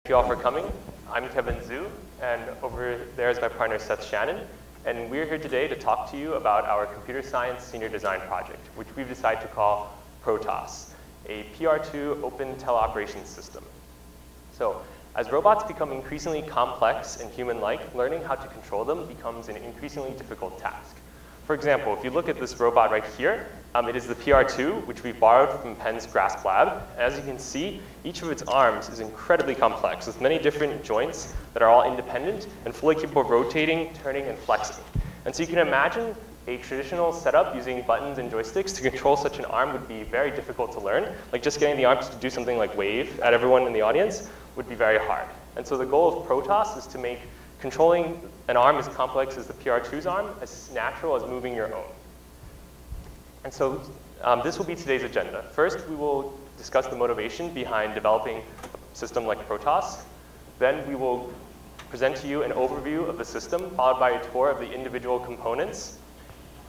you all for coming. I'm Kevin Zhu, and over there is my partner Seth Shannin. And we're here today to talk to you about our computer science senior design project, which we've decided to call PROTOS, a PR2 open teleoperation system. So as robots become increasingly complex and human-like, learning how to control them becomes an increasingly difficult task. For example, if you look at this robot right here, it is the PR2, which we borrowed from Penn's Grasp Lab. As you can see, each of its arms is incredibly complex, with many different joints that are all independent and fully capable of rotating, turning, and flexing. And so you can imagine a traditional setup using buttons and joysticks to control such an arm would be very difficult to learn. Like just getting the arms to do something like wave at everyone in the audience would be very hard. And so the goal of PROTOS is to make controlling an arm as complex as the PR2's arm as natural as moving your own. And so this will be today's agenda. First, we will discuss the motivation behind developing a system like PROTOS. Then we will present to you an overview of the system, followed by a tour of the individual components.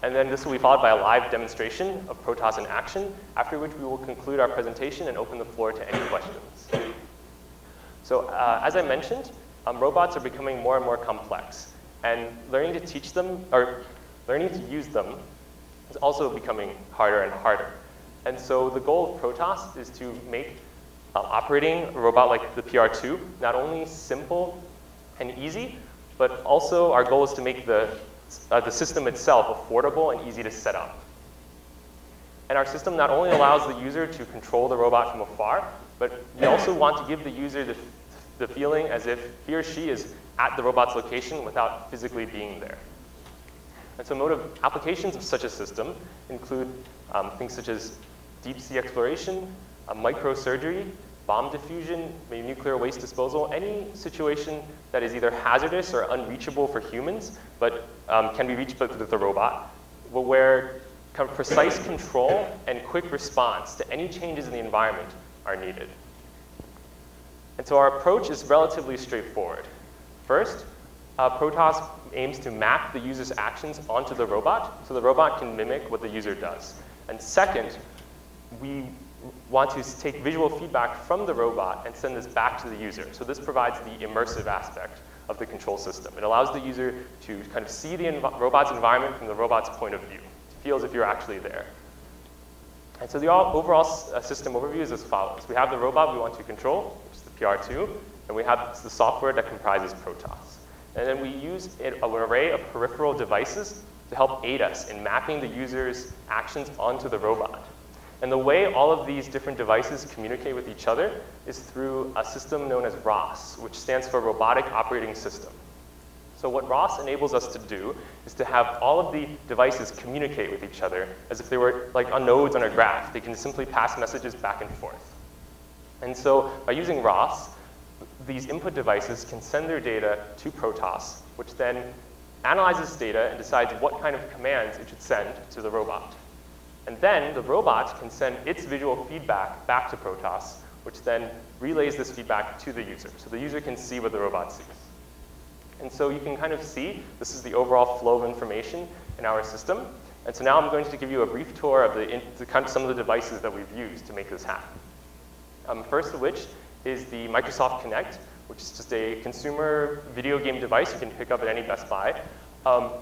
And then this will be followed by a live demonstration of PROTOS in action, after which we will conclude our presentation and open the floor to any questions. So as I mentioned, robots are becoming more and more complex. And learning to teach them, or learning to use them, is also becoming harder and harder. And so the goal of PROTOS is to make operating a robot like the PR2 not only simple and easy, but also our goal is to make the system itself affordable and easy to set up. And our system not only allows the user to control the robot from afar, but we also want to give the user the feeling as if he or she is at the robot's location without physically being there. And so applications of such a system include things such as deep sea exploration, microsurgery, bomb diffusion, maybe nuclear waste disposal, any situation that is either hazardous or unreachable for humans, but can be reached with a robot, but where kind of precise control and quick response to any changes in the environment are needed. And so our approach is relatively straightforward. First, PROTOS aims to map the user's actions onto the robot so the robot can mimic what the user does. And second, we want to take visual feedback from the robot and send this back to the user. So this provides the immersive aspect of the control system. It allows the user to kind of see the robot's environment from the robot's point of view. It feels as if you're actually there. And so the overall system overview is as follows. We have the robot we want to control, which is the PR2, and we have the software that comprises PROTOS. And then we use an array of peripheral devices to help aid us in mapping the user's actions onto the robot. And the way all of these different devices communicate with each other is through a system known as ROS, which stands for Robotic Operating System. So what ROS enables us to do is to have all of the devices communicate with each other as if they were like on nodes on a graph. They can simply pass messages back and forth. And so by using ROS, these input devices can send their data to PROTOS, which then analyzes data and decides what kind of commands it should send to the robot. And then the robot can send its visual feedback back to PROTOS, which then relays this feedback to the user. So the user can see what the robot sees. And so you can kind of see this is the overall flow of information in our system. And so now I'm going to give you a brief tour of some of the devices that we've used to make this happen. First of which is the Microsoft Kinect, which is just a consumer video game device you can pick up at any Best Buy.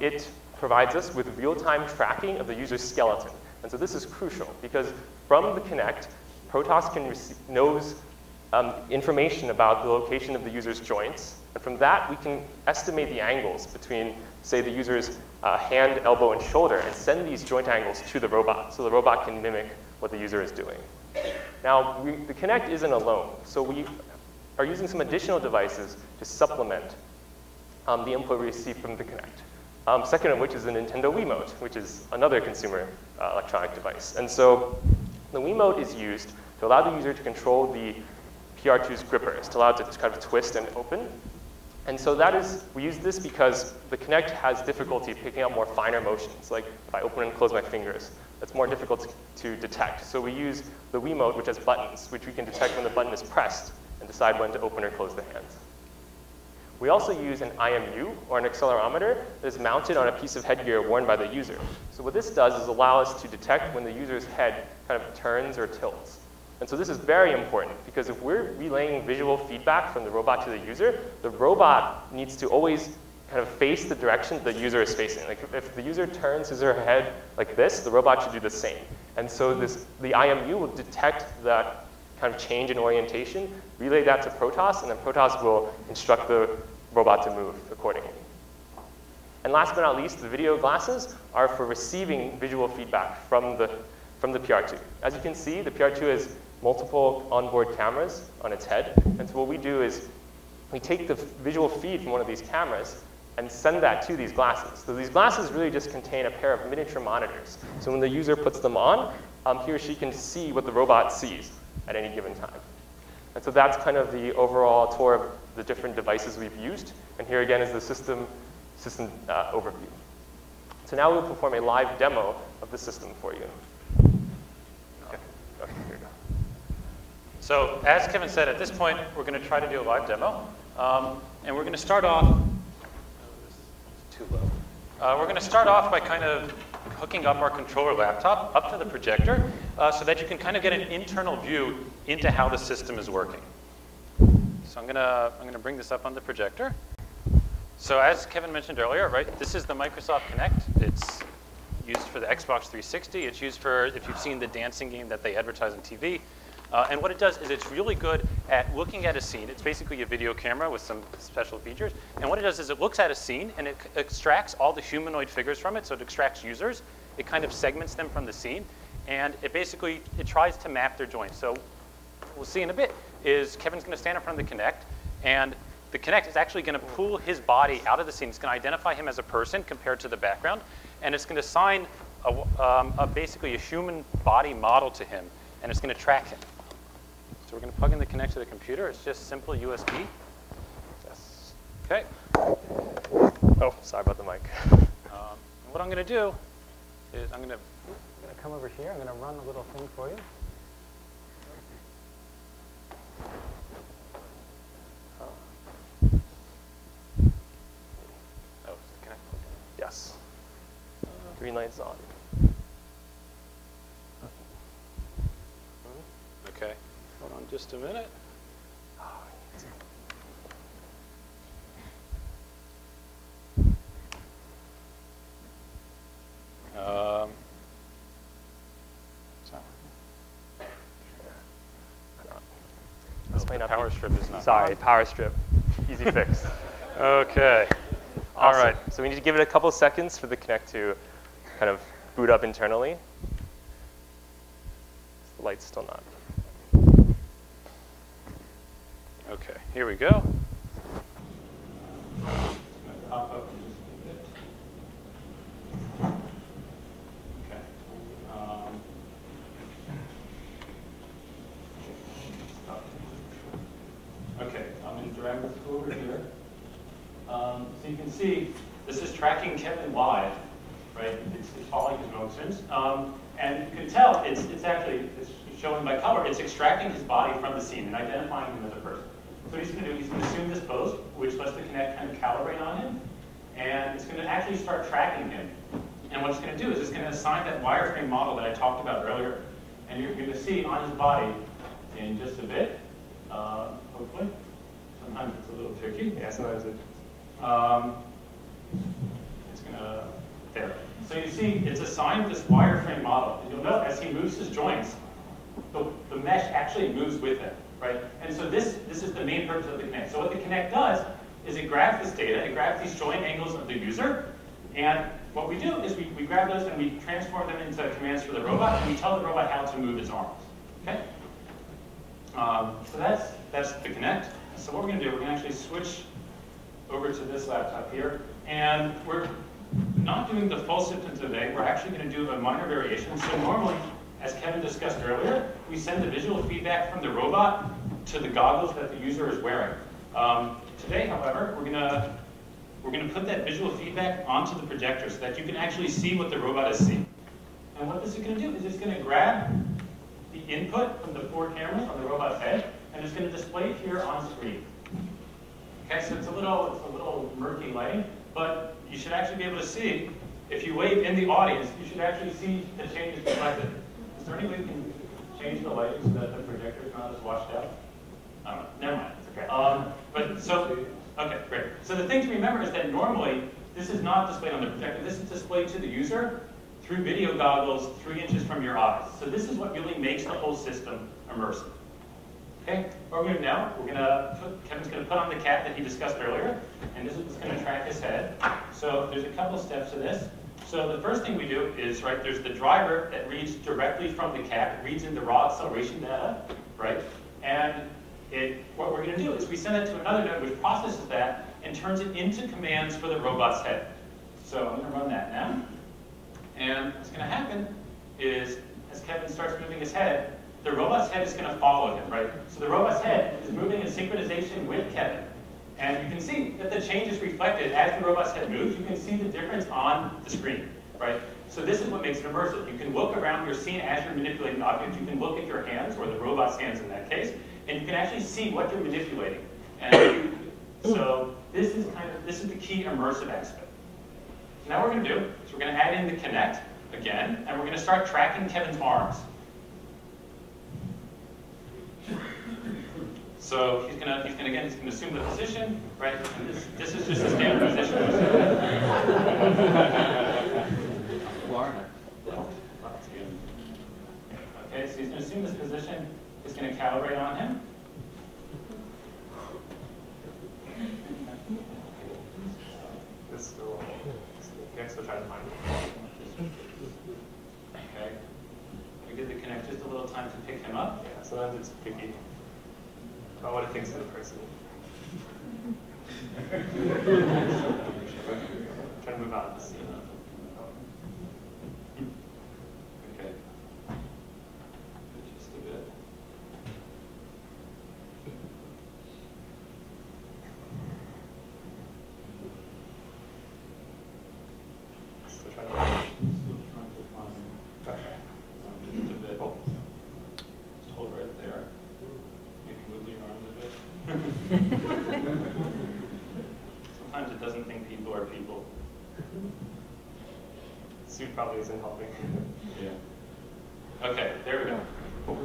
It provides us with real-time tracking of the user's skeleton. And so this is crucial because from the Kinect, PROTOS knows information about the location of the user's joints. And from that, we can estimate the angles between, say, the user's hand, elbow, and shoulder and send these joint angles to the robot so the robot can mimic what the user is doing. Now, the Kinect isn't alone. So we are using some additional devices to supplement the input we receive from the Kinect. Second of which is the Nintendo Wiimote, which is another consumer electronic device. And so the Wiimote is used to allow the user to control the PR2's grippers, to allow it to kind of twist and open. And so we use this because the Kinect has difficulty picking up more finer motions, like if I open and close my fingers. That's more difficult to detect. So we use the Wiimote, which has buttons, which we can detect when the button is pressed and decide when to open or close the hands. We also use an IMU, or an accelerometer, that is mounted on a piece of headgear worn by the user. So what this does is allow us to detect when the user's head kind of turns or tilts. And so this is very important, because if we're relaying visual feedback from the robot to the robot needs to always kind of face the direction the user is facing. Like if the user turns his or her head like this, the robot should do the same. And so the IMU will detect that kind of change in orientation, relay that to PROTOS, and then PROTOS will instruct the robot to move accordingly. And last but not least, the video glasses are for receiving visual feedback from the PR2. As you can see, the PR2 has multiple onboard cameras on its head. And so what we do is we take the visual feed from one of these cameras and send that to these glasses. So these glasses really just contain a pair of miniature monitors. So when the user puts them on, he or she can see what the robot sees at any given time. And so that's kind of the overall tour of the different devices we've used. And here again is the system overview. So now we'll perform a live demo of the system for you. Okay, here we go. So as Kevin said, at this point, we're going to try to do a live demo. And we're going to start off, this is too low. We're going to start off by kind of hooking up our controller laptop up to the projector so that you can kind of get an internal view into how the system is working. So I'm going to bring this up on the projector. So as Kevin mentioned earlier, right, this is the Microsoft Kinect. It's used for the Xbox 360. It's used for, if you've seen the dancing game that they advertise on TV. And what it does is it's really good at looking at a scene. It's basically a video camera with some special features. And what it does is it looks at a scene and it extracts all the humanoid figures from it. So it extracts users. It kind of segments them from the scene. And it basically, it tries to map their joints. So what we'll see in a bit is Kevin's going to stand in front of the Kinect. And the Kinect is actually going to pull his body out of the scene. It's going to identify him as a person compared to the background. And it's going to assign basically a human body model to him. And it's going to track him. So we're going to plug in the Kinect to the computer. It's just simple USB. Yes. OK. Oh, sorry about the mic. What I'm going to do is I'm going to come over here. I'm going to run a little thing for you. Oh, is the Kinect plugged in? Yes. Green light's on. OK. Hold on just a minute. The power strip is not. Sorry, power strip. Easy fix. OK. Awesome. All right. So we need to give it a couple seconds for the Kinect to kind of boot up internally. The light's still not. OK, here we go. Okay, I'm going to drag this over here. So you can see this is tracking Kevin live, right? It's following his motions. And you can tell it's showing by color, it's extracting his body from the scene and identifying him as a person. So what he's going to do, he's going to assume this pose, which lets the Kinect kind of calibrate on him. And it's going to actually start tracking him. And what it's going to do is it's going to assign that wireframe model that I talked about earlier. And you're going to see on his body in just a bit, hopefully. Sometimes it's a little tricky. Yeah, sometimes it. It's going to, there. So you see, it's assigned this wireframe model. And you'll note as he moves his joints, the mesh actually moves with him, right? And so this is the main purpose of the Kinect. So what the Kinect does is it grabs this data, it grabs these joint angles of the user, and what we do is we grab those and we transform them into commands for the robot, and we tell the robot how to move its arms, okay? So that's the Kinect. So what we're going to do, we're going to actually switch over to this laptop here, and we're not doing the full system today. We're actually going to do a minor variation. So normally, as Kevin discussed earlier, we send the visual feedback from the robot to the goggles that the user is wearing. Today, however, we're going to put that visual feedback onto the projector so that you can actually see what the robot is seeing. And what this is going to do is it's going to grab the input from the 4 cameras on the robot's head, and it's going to display it here on screen. Okay, so it's a little murky lighting, but you should actually be able to see, if you wave in the audience, you should actually see the changes reflected. Is there any way we can change the lighting so that the projector is not as washed out? I don't know. Never mind. It's okay. Okay, great. So the thing to remember is that normally this is not displayed on the projector. This is displayed to the user through video goggles 3 inches from your eyes. So this is what really makes the whole system immersive. Okay, what we're going to do now, Kevin's going to put on the cap that he discussed earlier, and this is what's going to track his head. So there's a couple of steps to this. So the first thing we do is, right, there's the driver that reads directly from the cap. It reads into raw acceleration data, right? And what we're going to do is we send it to another node which processes that and turns it into commands for the robot's head. So I'm going to run that now. And what's going to happen is, as Kevin starts moving his head, the robot's head is going to follow him, right? So the robot's head is moving in synchronization with Kevin. And you can see that the change is reflected as the robot's head moves. You can see the difference on the screen, right? So this is what makes it immersive. You can look around your scene as you're manipulating objects. You can look at your hands, or the robot's hands in that case, and you can actually see what you're manipulating. And so this is the key immersive aspect. Now what we're going to do is we're going to add in the connect again, and we're going to start tracking Kevin's arms. So he's gonna assume the position, right? And this is just a standard position. Okay, so he's gonna assume this position. He's gonna calibrate on him. This still trying to find it. Okay. We give the connect just a little time to pick him up. Yeah, sometimes it's picky about what it thinks of the person. Trying to move out of the scene. Okay. Just a bit. Still trying to find. Okay. Just a bit. Just hold right there. Move your arms a bit. Sometimes it doesn't think people are people. Suit probably isn't helping. Yeah. Okay, there we go.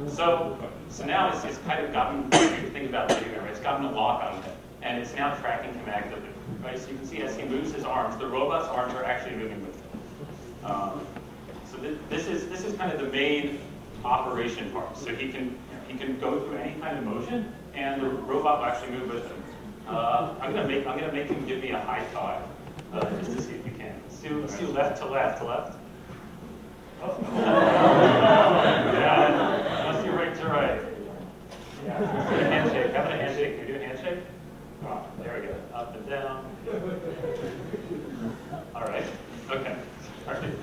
So now it's kind of gotten, you think about it, right? It's gotten a lock on it, and it's now tracking him actively. Right? So you can see as he moves his arms, the robot's arms are actually moving with him. So this is kind of the main operation part. So he can go through any kind of motion, and the robot will actually move with him. I'm gonna make him give me a high five, just to see if we can. Let's do left to left to left. Oh. Yeah. Let's do right to right. Yeah. Do a handshake. How about a handshake? Can we do a handshake? Oh, there we go. Up and down. All right. Okay. All right.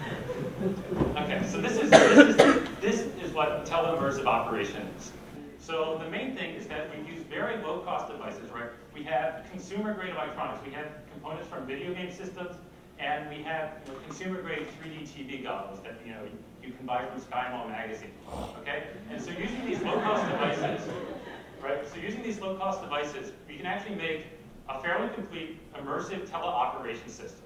Okay. So this is what tele-immersive operation is. So the main thing is that we use very low-cost devices, right? We have consumer-grade electronics. We have components from video game systems, and we have consumer-grade 3D TV goggles that you can buy from Sky Mall magazine. Okay? And so using these low-cost devices, right? So using these low-cost devices, we can actually make a fairly complete immersive tele-operation system.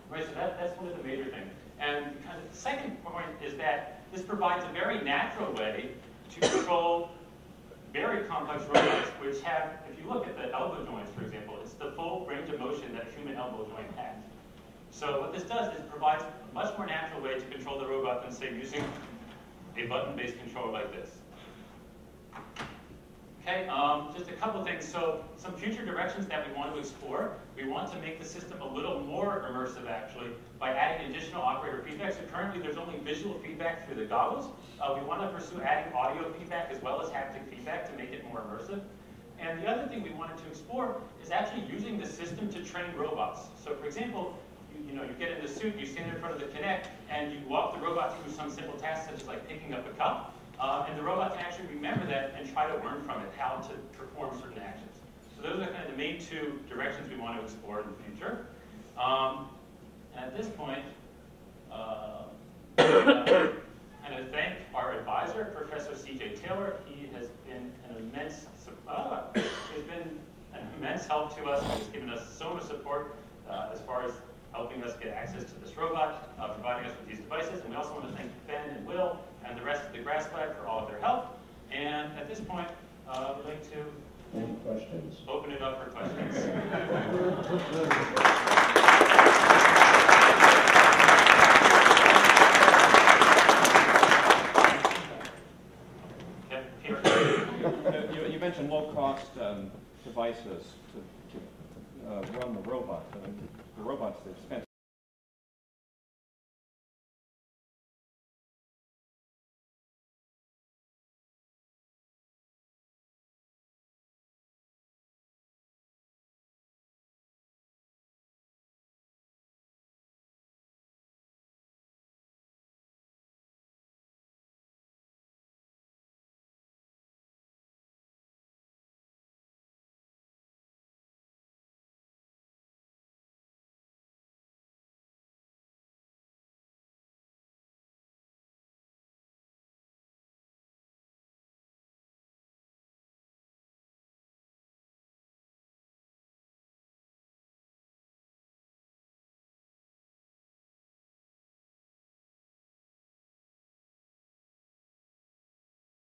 Right? So that's one of the major things. And kind of the second point is that this provides a very natural way to control very complex robots, which have, if you look at the elbow joints, for example, it's the full range of motion that a human elbow joint has. So what this does is it provides a much more natural way to control the robot than, say, using a button-based controller like this. Okay, just a couple things. So some future directions that we want to explore. We want to make the system a little more immersive, actually, by adding additional operator feedback. So currently, there's only visual feedback through the goggles. We want to pursue adding audio feedback as well as haptic feedback to make it more immersive. And the other thing we wanted to explore is actually using the system to train robots. So for example, you get in the suit, you stand in front of the Kinect, and you walk the robot through some simple tasks such as like picking up a cup. And the robot can actually remember that and try to learn from it how to perform certain actions. So those are kind of the main two directions we want to explore in the future. At this point, kind of thank our advisor, Professor C.J. Taylor. He has been an immense help to us. He's given us so much support as far as helping us get access to this robot, providing us with these devices. And we also want to thank Ben and Will and the rest of the Grass Lab for all of their help. And at this point, we'd like to Any questions? open it up for questions. You mentioned low-cost devices to run the robot. The robot's expensive.